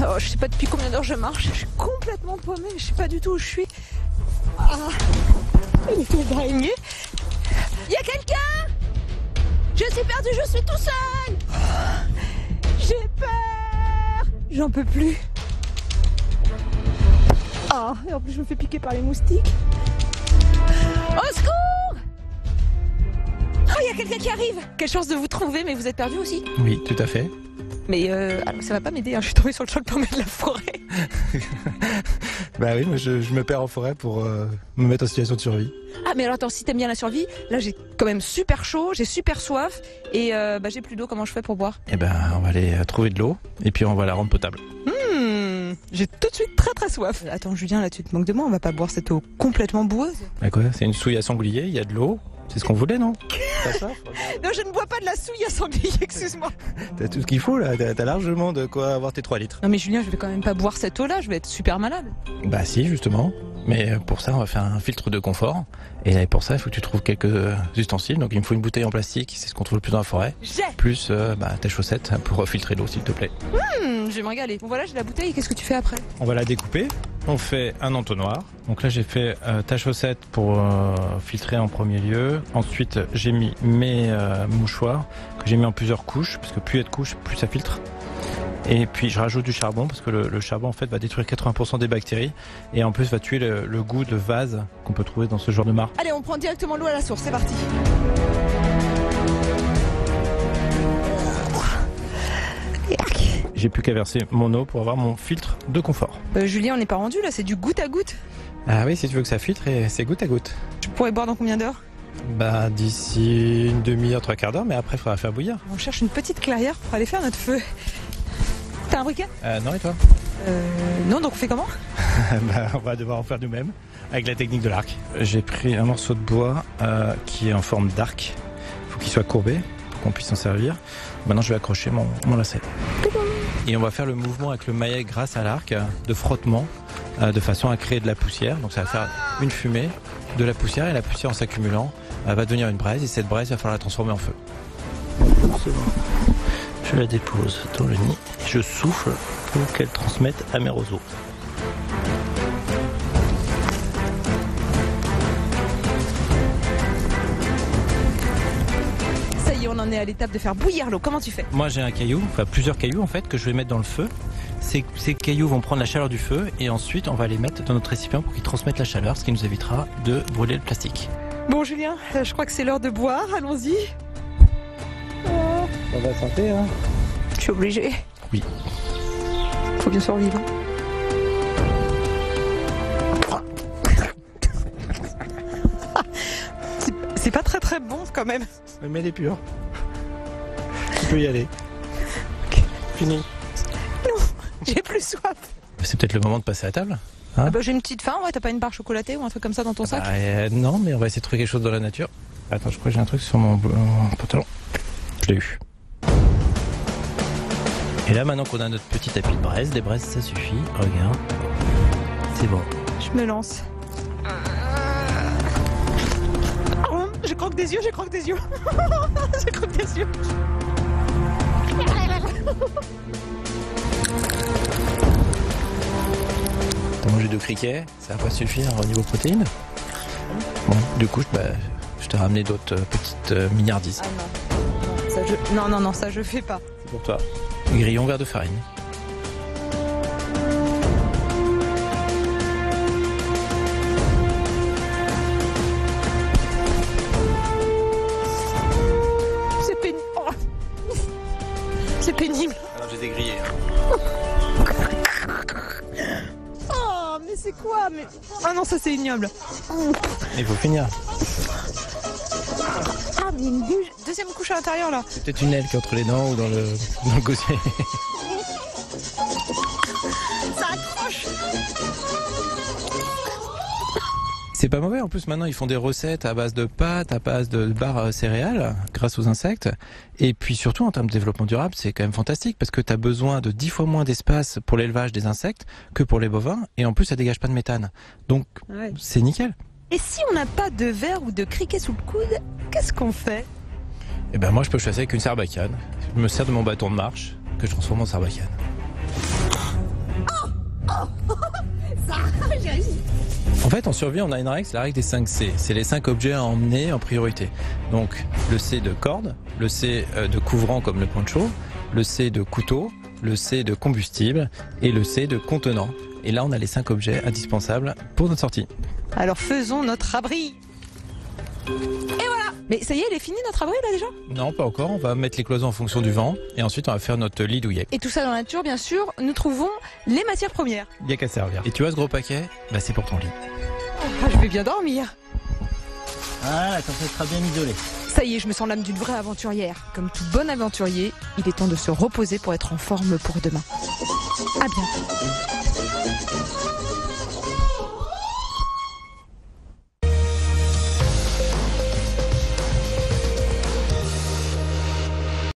Oh, je sais pas depuis combien d'heures je marche. Je suis complètement paumée. Je sais pas du tout où je suis. Ah, une toile d'araignée. Il y a quelqu'un? Je suis perdue, je suis tout seul. J'ai peur. J'en peux plus. Ah, et en plus je me fais piquer par les moustiques. Au secours! Oh, il y a quelqu'un qui arrive. Quelle chance de vous trouver, mais vous êtes perdu aussi? Oui, tout à fait. Mais alors, ça va pas m'aider, hein. Je suis tombée sur le choc permet de la forêt. Bah oui, moi je me perds en forêt pour me mettre en situation de survie. Ah mais alors attends, si t'aimes bien la survie, là j'ai quand même super chaud, j'ai super soif et j'ai plus d'eau, comment je fais pour boire? Eh ben, on va aller trouver de l'eau et puis on va la rendre potable. J'ai tout de suite très soif. Attends Julien, là tu te moques de moi, on va pas boire cette eau complètement boueuse. Bah quoi, c'est une souille à sanglier, il y a de l'eau. C'est ce qu'on voulait, non? T'as soif? Non, je ne bois pas de la souille à sanglier, excuse-moi. T'as tout ce qu'il faut là, t'as largement de quoi avoir tes 3 litres. Non mais Julien, je vais quand même pas boire cette eau-là, je vais être super malade. Bah si, justement. Mais pour ça, on va faire un filtre de confort. Et pour ça, il faut que tu trouves quelques ustensiles. Donc il me faut une bouteille en plastique, c'est ce qu'on trouve le plus dans la forêt. Plus tes chaussettes pour filtrer l'eau, s'il te plaît. Je vais me régaler. Bon voilà, j'ai la bouteille, qu'est-ce que tu fais après? On va la découper. On fait un entonnoir. Donc là, j'ai fait ta chaussette pour filtrer en premier lieu. Ensuite, j'ai mis mes mouchoirs que j'ai mis en plusieurs couches, parce que plus il y a de couches, plus ça filtre. Et puis je rajoute du charbon parce que le charbon en fait va détruire 80% des bactéries et en plus va tuer le goût de vase qu'on peut trouver dans ce genre de mare. Allez, on prend directement l'eau à la source, c'est parti. J'ai plus qu'à verser mon eau pour avoir mon filtre de confort. Julien, on n'est pas rendu là, c'est du goutte à goutte. Ah oui, si tu veux que ça filtre, et c'est goutte à goutte. Je pourrais boire dans combien d'heures? Bah d'ici une demi-heure, 3/4 d'heure, mais après il faudra faire bouillir. On cherche une petite clairière pour aller faire notre feu. T'as un briquet? Non, et toi? Non, donc on fait comment? Bah, on va devoir en faire nous-mêmes avec la technique de l'arc. J'ai pris un morceau de bois qui est en forme d'arc. Il faut qu'il soit courbé pour qu'on puisse s'en servir. Maintenant je vais accrocher mon lacet. Et on va faire le mouvement avec le maillet grâce à l'arc de frottement de façon à créer de la poussière. Donc ça va faire une fumée, de la poussière, et la poussière en s'accumulant va devenir une braise, et cette braise va falloir la transformer en feu. C'est bon. Je la dépose dans le nid et je souffle pour qu'elle transmette à mes roseaux. Ça y est, on en est à l'étape de faire bouillir l'eau. Comment tu fais? Moi j'ai un caillou, enfin plusieurs cailloux en fait, que je vais mettre dans le feu. Ces cailloux vont prendre la chaleur du feu et ensuite on va les mettre dans notre récipient pour qu'ils transmettent la chaleur, ce qui nous évitera de brûler le plastique. Bon Julien, je crois que c'est l'heure de boire, allons-y. Ça va santé, hein? Je suis obligée. Oui. Faut bien survivre. C'est pas très bon quand même. Mais elle est pure. Tu peux y aller. Ok. Fini. Non, j'ai plus soif. C'est peut-être le moment de passer à table. Hein? J'ai une petite faim, ouais, t'as pas une barre chocolatée ou un truc comme ça dans ton sac? Non, mais on va essayer de trouver quelque chose dans la nature. Attends, je crois que j'ai un truc sur mon pantalon. Je l'ai eu. Et là, maintenant qu'on a notre petit tapis de braise, des braises ça suffit. Regarde. C'est bon. Je me lance. Je croque des yeux, je croque des yeux. Je croque des yeux. T'as mangé 2 criquets, ça va pas suffire au niveau protéines. Bon, du coup, je t'ai ramené d'autres petites mignardises. Ah non. Non, ça je fais pas. C'est pour toi. Grillon vert de farine. C'est pénible. Alors j'ai dégrillé. Oh, mais c'est quoi? Ah non, ça c'est ignoble. Il faut finir. Ah, mais il y a une deuxième couche à l'intérieur là. C'est peut-être une aile qui est entre les dents ou dans le gosier. Ça accroche. C'est pas mauvais, en plus maintenant ils font des recettes à base de pâtes, à base de barres céréales grâce aux insectes. Et puis surtout en termes de développement durable, c'est quand même fantastique parce que tu as besoin de 10 fois moins d'espace pour l'élevage des insectes que pour les bovins, et en plus ça dégage pas de méthane. Donc c'est nickel. Et si on n'a pas de verre ou de criquet sous le coude, qu'est-ce qu'on fait? Eh ben moi je peux chasser avec une sarbacane. Je me sers de mon bâton de marche que je transforme en sarbacane. Ça, j'ai réussi. En fait, en survie, on a une règle, c'est la règle des 5 C. C'est les 5 objets à emmener en priorité. Donc, le C de corde, le C de couvrant comme le poncho, le C de couteau, le C de combustible et le C de contenant. Et là, on a les 5 objets indispensables pour notre sortie. Alors faisons notre abri. Et voilà. Mais ça y est, il est fini notre abri là déjà? Non, pas encore. On va mettre les cloisons en fonction du vent. Et ensuite, on va faire notre lit douillet. Et tout ça dans la nature, bien sûr, nous trouvons les matières premières. Il n'y a qu'à servir. Et tu vois ce gros paquet? Bah, c'est pour ton lit. Ah, je vais bien dormir. Voilà, comme ça sera bien isolé. Ça y est, je me sens l'âme d'une vraie aventurière. Comme tout bon aventurier, il est temps de se reposer pour être en forme pour demain. À bientôt.